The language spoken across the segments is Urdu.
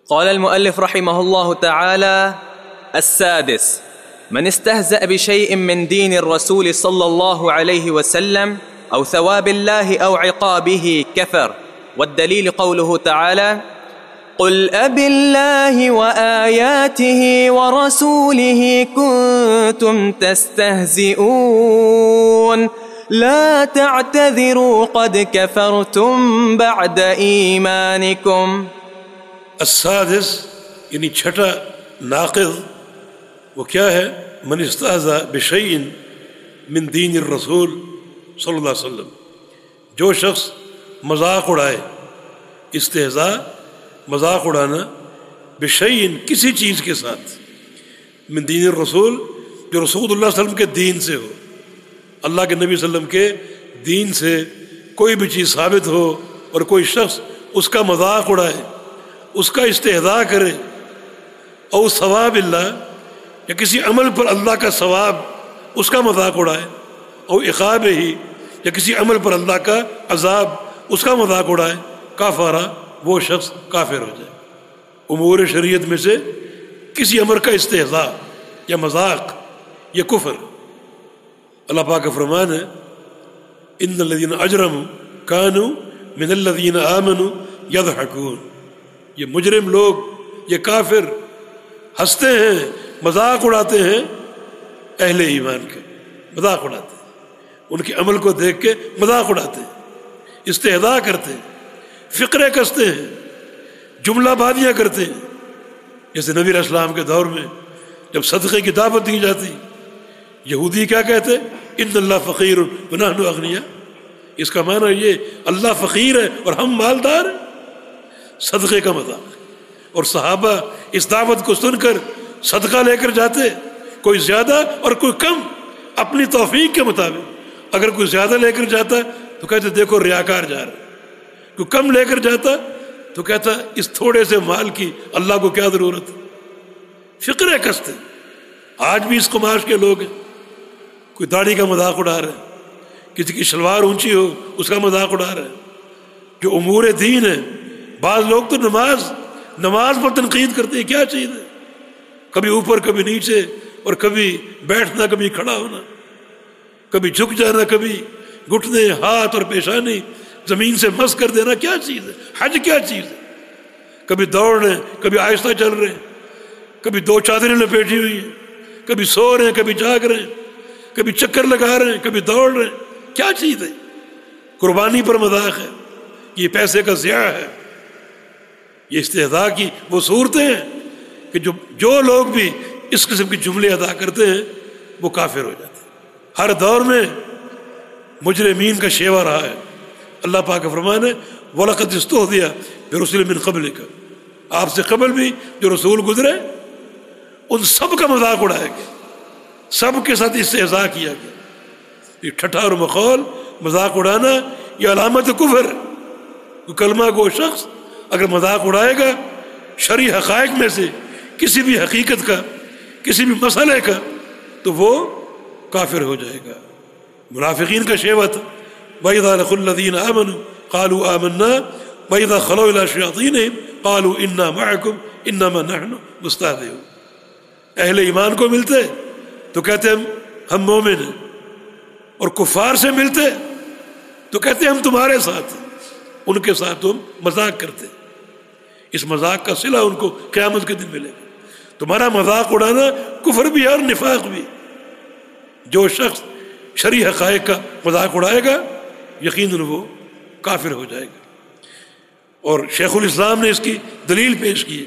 قال المؤلف رحمه الله تعالى: السادس: من استهزأ بشيء من دين الرسول صلى الله عليه وسلم أو ثواب الله أو عقابه كفر. والدليل قوله تعالى: قل أبالله وآياته ورسوله كنتم تستهزئون لا تعتذروا قد كفرتم بعد إيمانكم. السادس یعنی چھٹا ناقض وہ کیا ہے؟ من استہزأ بشیء من دین الرسول صلی اللہ علیہ وسلم، جو شخص مذاق اڑائے، استہزاء مذاق اڑانا، بشیء کسی چیز کے ساتھ، من دین الرسول جو رسول اللہ صلی اللہ علیہ وسلم کے دین سے ہو، اللہ کے نبی صلی اللہ علیہ وسلم کے دین سے کوئی بھی چیز ثابت ہو اور کوئی شخص اس کا مذاق اڑائے، اس کا استہزاء کرے، او ثواب اللہ یا کسی عمل پر اللہ کا ثواب اس کا مذاق اڑائے، او عقاب ہی یا کسی عمل پر اللہ کا عذاب اس کا مذاق اڑائے، کافرہ وہ شخص کافر ہو جائے۔ امور شریعت میں سے کسی امر کا استہزاء یا مذاق یا کفر۔ اللہ پاک کا فرمان ہے: ان الذین اجرموا کانوا من الذین آمنوا یضحکون، یہ مجرم لوگ، یہ کافر ہنستے ہیں، مذاق اڑاتے ہیں اہل ایمان کے، مذاق اڑاتے ہیں، ان کے عمل کو دیکھ کے مذاق اڑاتے ہیں، استہزاء کرتے ہیں، فقرے کستے ہیں، جملہ بازیاں کرتے ہیں۔ جیسے نبی علیہ السلام کے دور میں جب صدقے کی دعوت دی جاتی، یہودی کیا کہتے؟ ان اللہ فقیر ونحن اغنیاء، اس کا معنی یہ اللہ فقیر ہے اور ہم مالدار ہیں، صدقے کا مذاق۔ اور صحابہ اس دعوت کو سن کر صدقہ لے کر جاتے، کوئی زیادہ اور کوئی کم اپنی توفیق کے مطابق۔ اگر کوئی زیادہ لے کر جاتا تو کہتے دیکھو ریاکار جا رہا ہے، کوئی کم لے کر جاتا تو کہتا اس تھوڑے سے مال کی اللہ کو کیا ضرورت ہے۔ فقرے کستے آج بھی اس قماش کے لوگ ہیں، کوئی داڑھی کا مذاق اڑا رہے ہیں، کسی کی شلوار اونچی ہو اس کا مذاق اڑا رہے ہیں۔ جو امور دین ہے، بعض لوگ تو نماز پر تنقید کرتے ہیں، کیا چیز ہے؟ کبھی اوپر کبھی نیچے، اور کبھی بیٹھنا کبھی کھڑا ہونا، کبھی جھک جانا، کبھی گھٹنے ہاتھ اور پیشانی زمین سے مس کر دینا، کیا چیز ہے؟ حج کیا چیز ہے؟ کبھی دوڑ رہے ہیں، کبھی آہستہ چل رہے ہیں، کبھی دو چادریں لپیٹی ہوئی ہیں، کبھی سو رہے ہیں، کبھی جاگ رہے ہیں، کبھی چکر لگا رہے ہیں، کبھی دوڑ رہے ہیں، کیا چیز ہے؟ قربانی پر مذاق ہے، یہ پیسے کا ضیاع ہے، یہ استہزاء کی وہ صورتیں ہیں کہ جو لوگ بھی اس قسم کے جملے ادا کرتے ہیں وہ کافر ہو جاتے ہیں۔ ہر دور میں مجرمین کا شیوا رہا ہے۔ اللہ پاک کا فرمان ہے: وَلَقَدِ اسْتُهْزِئَ بِرُسُلٍ مِّن قَبْلِكَ، آپ سے قبل بھی جو رسول گزرے ان سب کا مذاق اڑایا گیا، سب کے ساتھ استہزاء کیا گیا۔ یہ ٹھٹھا اور مخول، مذاق اڑانا، یہ علامت کفر۔ کلمہ گو شخص اگر مذاق اڑائے گا شرعی حقائق میں سے کسی بھی حقیقت کا، کسی بھی مسئلے کا، تو وہ کافر ہو جائے گا۔ منافقین کا شیوہ تھا: وَإِذَا لَقُوا الَّذِينَ آمَنُوا قَالُوا آمَنَّا وَإِذَا خَلَوْا إِلَىٰ شَيَاطِينِهِمْ قَالُوا إِنَّا مَعَكُمْ إِنَّمَا نَحْنُ مُسْتَهْزِئُونَ، اہل ایمان کو ملتے تو کہتے ہم مومن ہیں، اور کفار سے ملتے تو کہتے ہم تمہارے ساتھ ہیں، ان کے ساتھ تم مذاق کرتے۔ اس مذاق کا صلہ ان کو قیامت کے دن ملے گا۔ تمہارا مذاق اڑانا کفر بھی ہے اور نفاق بھی۔ جو شخص شرعی حقائق کا مذاق اڑائے گا یقیناً وہ کافر ہو جائے گا۔ اور شیخ الاسلام نے اس کی دلیل پیش کی،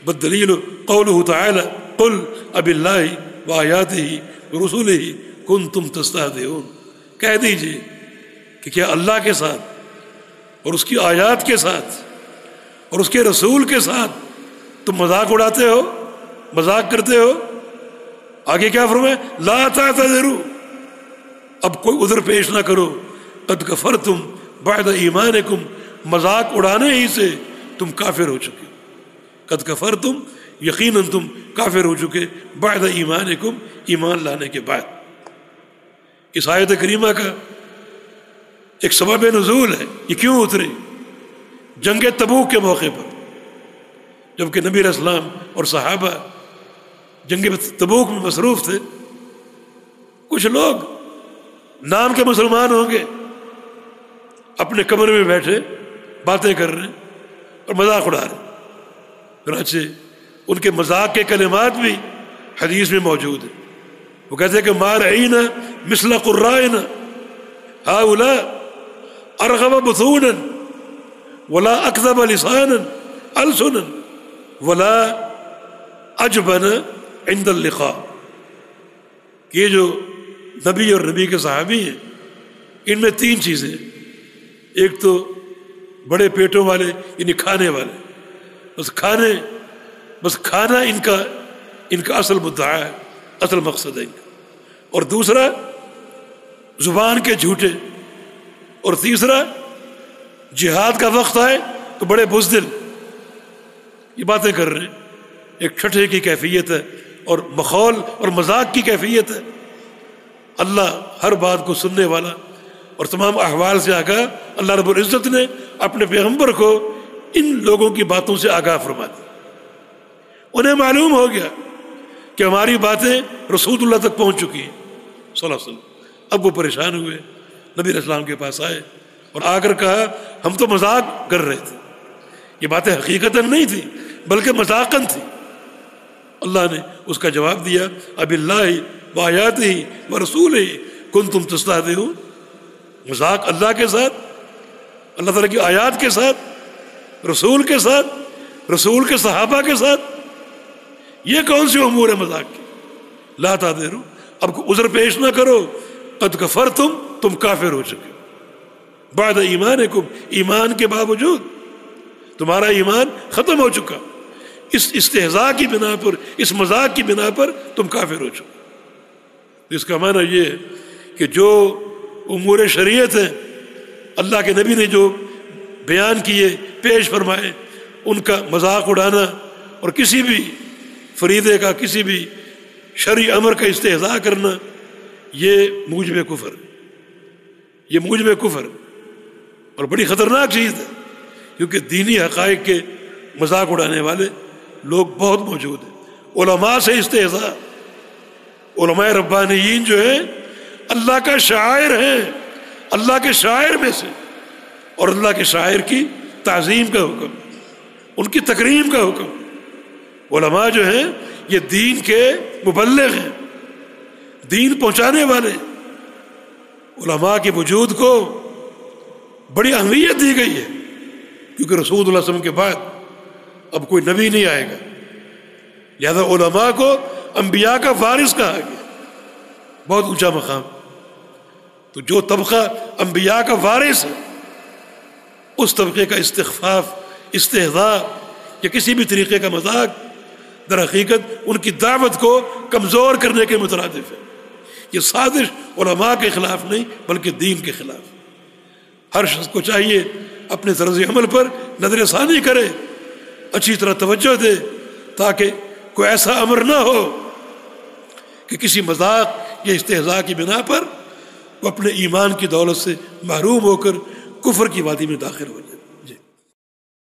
بالدلیل قولہ تعالی: قل اباللہ وآیاتہ ورسولہ کنتم تستہزئون، کہہ دیجئے کہ کیا اللہ کے ساتھ اور اس کی آیات کے ساتھ اور اس کے رسول کے ساتھ تم مذاق اڑاتے ہو، مذاق کرتے ہو؟ آگے کیا فرمایا؟ لا تعتذروا، اب کوئی عذر پیش نہ کرو، قد کفرتم بعد ایمانکم، مذاق اڑانے ہی سے تم کافر ہو چکے، قد کفرتم، یقیناً تم کافر ہو چکے، بعد ایمانکم، ایمان لانے کے بعد۔ اس آیت کریمہ کا ایک سبب نزول ہے، یہ کیوں اتری؟ جنگ تبوک کے موقع پر جبکہ نبی علیہ السلام اور صحابہ جنگ تبوک میں مصروف تھے. کچھ لوگ نام کے مسلمان ہوں گے، اپنے کمرے میں بیٹھے باتیں کر رہے ہیں اور مذاق اڑا رہے ہیں. چنانچہ ان کے مذاق کے کلمات بھی حدیث میں موجود ہیں. وہ کہتے ہیں کہ ما رأینا مثل قرائنا ہؤلاء ارغب بطونا ولا اکذب لسانا السنا ولا اجبن عند اللقاء. یہ جو نبی اور نبی کے صحابی ہیں، ان میں تین چیزیں ہیں. ایک تو بڑے پیٹوں والے، یعنی کھانے والے، بس کھانا ان کا اصل مدعا ہے، اصل مقصد ہے ان کا. اور دوسرا زبان کے جھوٹے. اور تیسرا جہاد کا وقت آئے تو بڑے بزدل. یہ باتیں کر رہے ہیں. ایک ٹھٹھے کی کیفیت ہے اور مخول اور مذاق کی کیفیت ہے. اللہ ہر بات کو سننے والا اور تمام احوال سے آگاہ. اللہ رب العزت نے اپنے پیغمبر کو ان لوگوں کی باتوں سے آگاہ فرما دی. انہیں معلوم ہو گیا کہ ہماری باتیں رسول اللہ تک پہنچ چکی ہیں صلی اللہ علیہ وسلم. اب وہ پریشان ہوئے، نبی علیہ السلام کے پاس آئے اور آ کر کہا ہم تو مذاق کر رہے تھے، یہ باتیں حقیقتاً نہیں تھی بلکہ مذاقاً تھی. اللہ نے اس کا جواب دیا اب اللہ وآیاتہ ورسولہ کنتم تستہزئون. مذاق اللہ کے ساتھ، اللہ تعالیٰ کی آیات کے ساتھ، رسول کے ساتھ، رسول کے صحابہ کے ساتھ، یہ کون سی امور ہے مذاق کی؟ لا تعذروا، اب عذر پیش نہ کرو. قد کفرتم، تم کافر ہو چکے بعد ایمانکم، ایمان کے باوجود تمہارا ایمان ختم ہو چکا. اس استہزاء کی بنا پر، اس مذاق کی بنا پر تم کافر ہو چکے. اس کا معنی یہ ہے کہ جو امور شریعت ہیں اللہ کے نبی نے جو بیان کیے، پیش فرمائے، ان کا مذاق اڑانا اور کسی بھی فریضے کا، کسی بھی شرعی امر کا استہزاء کرنا، یہ موجب کفر، یہ موجب کفر اور بڑی خطرناک چیز ہے. کیونکہ دینی حقائق کے مذاق اڑانے والے لوگ بہت موجود ہیں. علماء سے استہزاء، علماء ربانیین جو ہیں اللہ کا شاعر ہیں، اللہ کے شاعر میں سے، اور اللہ کے شاعر کی تعظیم کا حکم، ان کی تکریم کا حکم. علماء جو ہیں یہ دین کے مبلغ ہیں، دین پہنچانے والے. علماء کے وجود کو بڑی اہمیت دی گئی ہے کیونکہ رسول اللہ صلی اللہ علیہ وسلم کے بعد اب کوئی نبی نہیں آئے گا. لہذا علماء کو انبیاء کا وارث کہا گیا، بہت اونچا مقام. تو جو طبقہ انبیاء کا وارث ہے، اس طبقے کا استخفاف، استہزاء یا کسی بھی طریقے کا مذاق در حقیقت ان کی دعوت کو کمزور کرنے کے مترادف ہے. یہ سازش علماء کے خلاف نہیں بلکہ دین کے خلاف. ہر شخص کو چاہیے اپنے طرز عمل پر نظر ثانی کرے، اچھی طرح توجہ دے، تاکہ کوئی ایسا امر نہ ہو کہ کسی مذاق یا استہزاء کی بنا پر وہ اپنے ایمان کی دولت سے محروم ہو کر کفر کی وادی میں داخل ہو جائے.